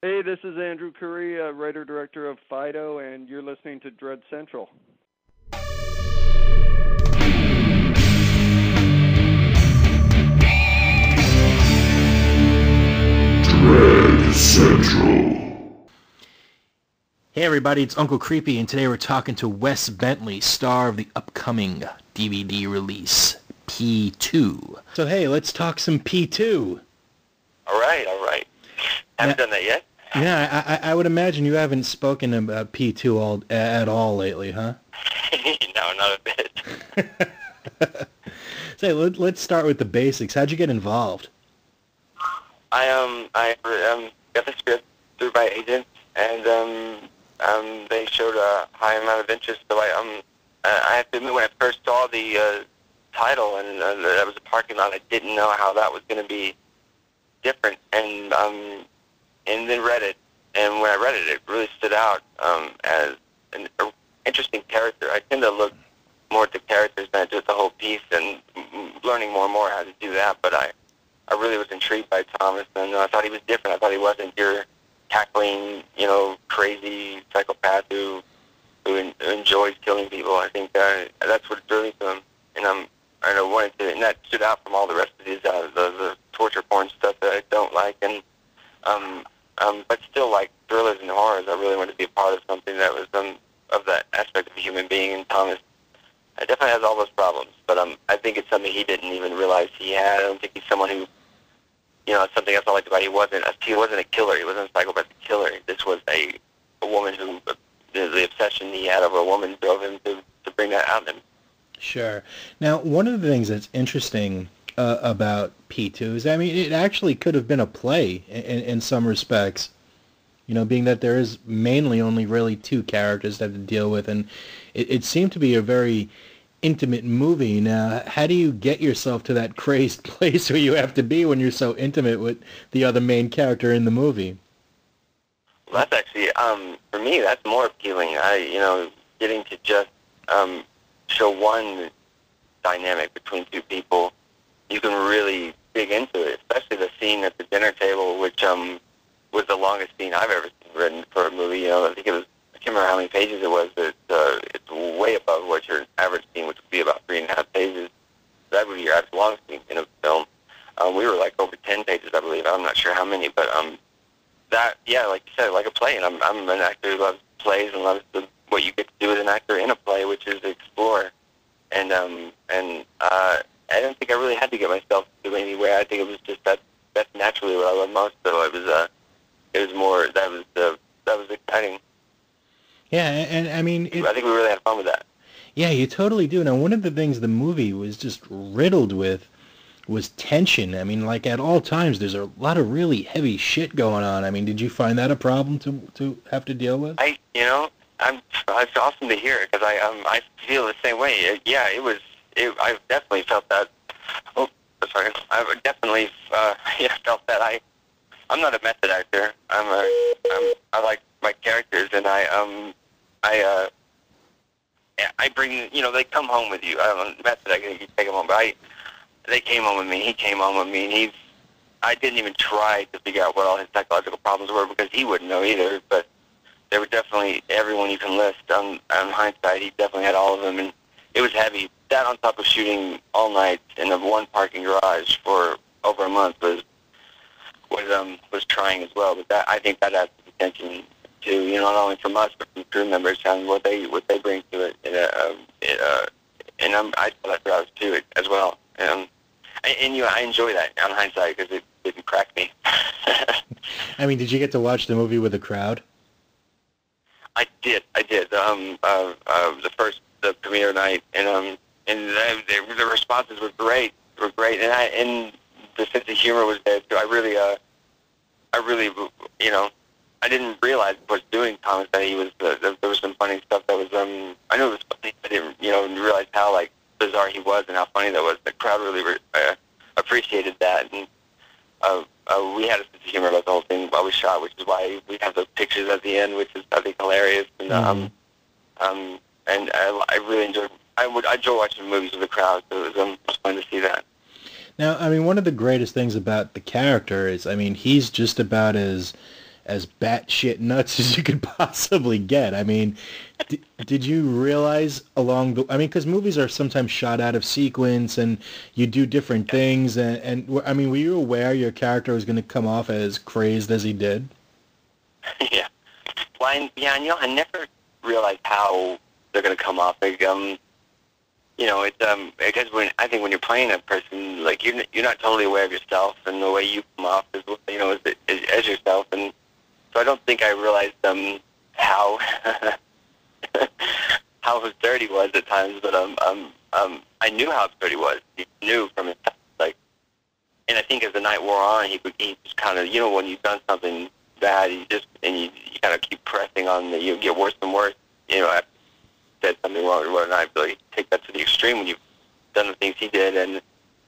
Hey, this is Andrew Curry, writer-director of Fido, and you're listening to Dread Central. Dread Central. Hey everybody, it's Uncle Creepy, and today we're talking to Wes Bentley, star of the upcoming DVD release, P2. So hey, let's talk some P2. All right. Haven't done that yet? Yeah, I would imagine you haven't spoken about P2 at all lately, huh? No, not a bit. Say, let's start with the basics. How'd you get involved? I got the script through my agent, and they showed a high amount of interest. So I have to admit, when I first saw the title and that was a parking lot, I didn't know how that was going to be different, and then read it. And when I read it, it really stood out as an interesting character. I tend to look more at the characters than just the whole piece, and learning more and more how to do that. But I really was intrigued by Thomas, and I thought he was different. I thought he wasn't your cackling, crazy psychopath who enjoys killing people. I think that's what drew me to him, and I wanted to, and that stood out from all the rest of these the torture porn stuff that I don't like, and but still like thrillers and horrors. I really wanted to be a part of something that was of that aspect of a human being, and Thomas definitely has all those problems, but I think it's something he didn't even realize he had. I don't think he's someone who, something else I liked about him. He wasn't a killer. He wasn't a psychopath killer. This was a woman who, the obsession he had over a woman drove him to bring that out in him. Sure. Now, one of the things that's interesting about P2 is, it actually could have been a play in some respects, being that there is mainly only really two characters to have to deal with, and it seemed to be a very intimate movie. Now, how do you get yourself to that crazed place where you have to be when you're so intimate with the other main character in the movie? Well, that's actually, for me, that's more appealing. Getting to just show one dynamic between two people, you can really dig into it, especially the scene at the dinner table, which was the longest scene I've ever seen written for a movie. I think it was, I can't remember how many pages it was, but it's way above what your average scene, which would be about 3.5 pages. That would be your average long scene in a film. We were like over 10 pages, I believe. I'm not sure how many, but that, yeah, like you said, like a play, and I'm an actor who loves plays and loves what you get to do as an actor in a play, which is explore. And I don't think I really had to get myself to anywhere. I think it was just that's naturally what I love most. So it was more that was exciting. Yeah, and I think we really had fun with that. Yeah, you totally do. Now, one of the things the movie was just riddled with was tension. Like at all times, there's a lot of really heavy shit going on. Did you find that a problem to have to deal with? It's awesome to hear, because I feel the same way. Yeah, I definitely felt that. Oh, sorry. I definitely felt that. I'm not a method actor. I like my characters, and I bring, they come home with you. I don't know, method actor, you take them home, but they came home with me. He came home with me, and I didn't even try to figure out what all his psychological problems were, because he wouldn't know either, but there were definitely everyone you can list. On hindsight, he definitely had all of them, and it was heavy. That on top of shooting all night in a one parking garage for over a month was trying as well. But I think that adds to the tension too. Not only from us but from the crew members and what they bring to it. I feel that throughout too as well. I enjoy that on hindsight, because it didn't crack me. Did you get to watch the movie with a crowd? I did. The premiere night, and the responses were great. And the sense of humor was there too. I really, I didn't realize before doing Thomas that he was. There was some funny stuff that was. I knew it was funny. I didn't, realize how bizarre he was and how funny that was. The crowd really appreciated that, and we had a sense of humor about the whole thing while we shot, which is why we have those pictures at the end, which is, I think, hilarious. And and I really enjoyed. I enjoy watching movies with the crowd, so it was fun to see that. Now, one of the greatest things about the character is, he's just about as as batshit nuts as you could possibly get. I mean, did you realize along the... I mean, because movies are sometimes shot out of sequence and you do different things. And I mean, were you aware your character was going to come off as crazed as he did? Yeah. Well, I never realized how they're going to come off. Like, it's because I think when you're playing a person, like you're not totally aware of yourself, and the way you come off is as yourself, and so I don't think I realized how how absurd he was at times, but I knew how absurd he was. He knew from his like, and I think as the night wore on, he just kind of, when you've done something bad, you kind of keep pressing on you get worse and worse. After said something wrong or whatnot, I really take that to the extreme when you've done the things he did, and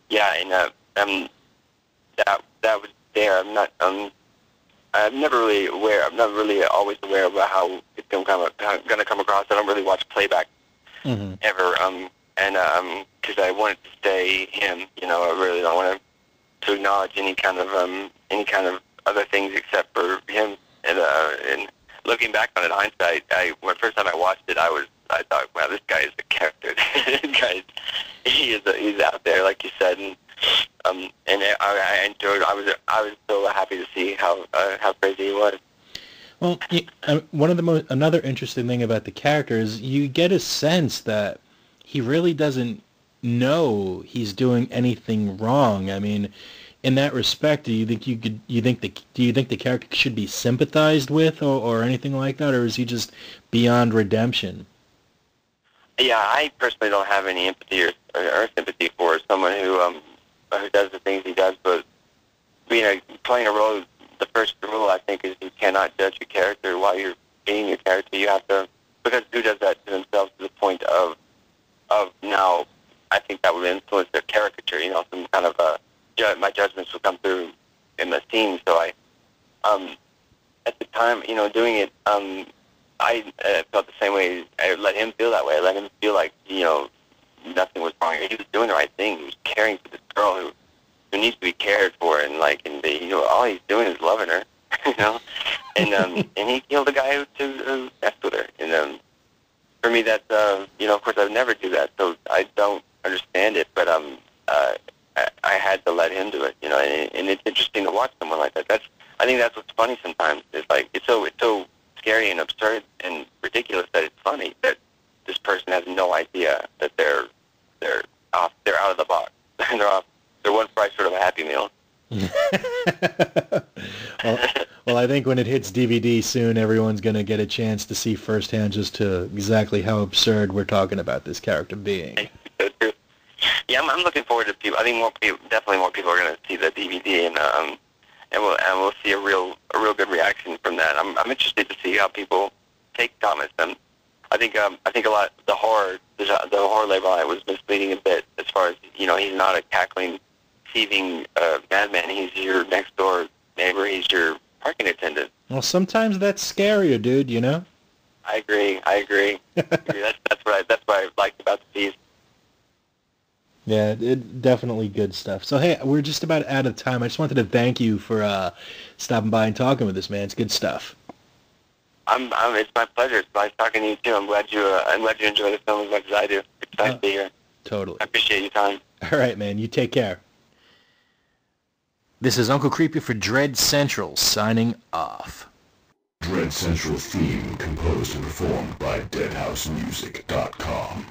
that was there. I'm never really aware. I'm not really always aware about how it's going to come across. I don't really watch playback ever, because I want it to stay him. I really don't want to acknowledge any kind of other things except for him. And looking back on it, hindsight, when the first time I watched it, I thought, wow, this guy is a character. This guy, he's out there, like you said, and I enjoyed. I was so happy to see how crazy he was. Well, another interesting thing about the character is you get a sense that he really doesn't know he's doing anything wrong. I mean, in that respect, do you think the character should be sympathized with or anything like that, or is he just beyond redemption? Yeah, I personally don't have any empathy or sympathy for someone who does the things he does. But playing a role, the first rule I think is you cannot judge your character while you're being your character. You have to, because who does that to themselves to the point of now? I think that would influence their caricature. Some kind of my judgments will come through in the scene. So I, at the time, doing it, I felt the same way. I let him feel that way. I let him feel like, nothing was wrong. He was doing the right thing. He was caring for this girl who needs to be cared for, and all he's doing is loving her, and he killed a guy who messed with her. And for me, that's of course, I would never do that, so I don't understand it. But I had to let him do it, and it's interesting to watch someone like that. I think that's what's funny sometimes. It's like it's so scary and absurd and ridiculous that it's funny that this person has no idea that they're out of the box. They're one price short of a Happy Meal. well, I think when it hits DVD soon, everyone's going to get a chance to see firsthand just to exactly how absurd we're talking about this character being. So true. Yeah, I'm looking forward to people. I think definitely more people are going to see the DVD, and we'll see a real good reaction from that. I'm interested to see how people take Thomas. I think a lot the horror label on it was misleading a bit as far as he's not a cackling, thieving madman. He's your next door neighbor. He's your parking attendant. Well, sometimes that's scarier, dude. I agree. That's what I liked about the piece. Yeah, definitely good stuff. So, hey, we're just about out of time. I just wanted to thank you for stopping by and talking with us, man. It's good stuff. It's my pleasure. It's nice talking to you, too. I'm glad you enjoy the film as much as I do. It's nice to be here. Totally. I appreciate your time. All right, man. You take care. This is Uncle Creepy for Dread Central, signing off. Dread Central theme composed and performed by deadhousemusic.com.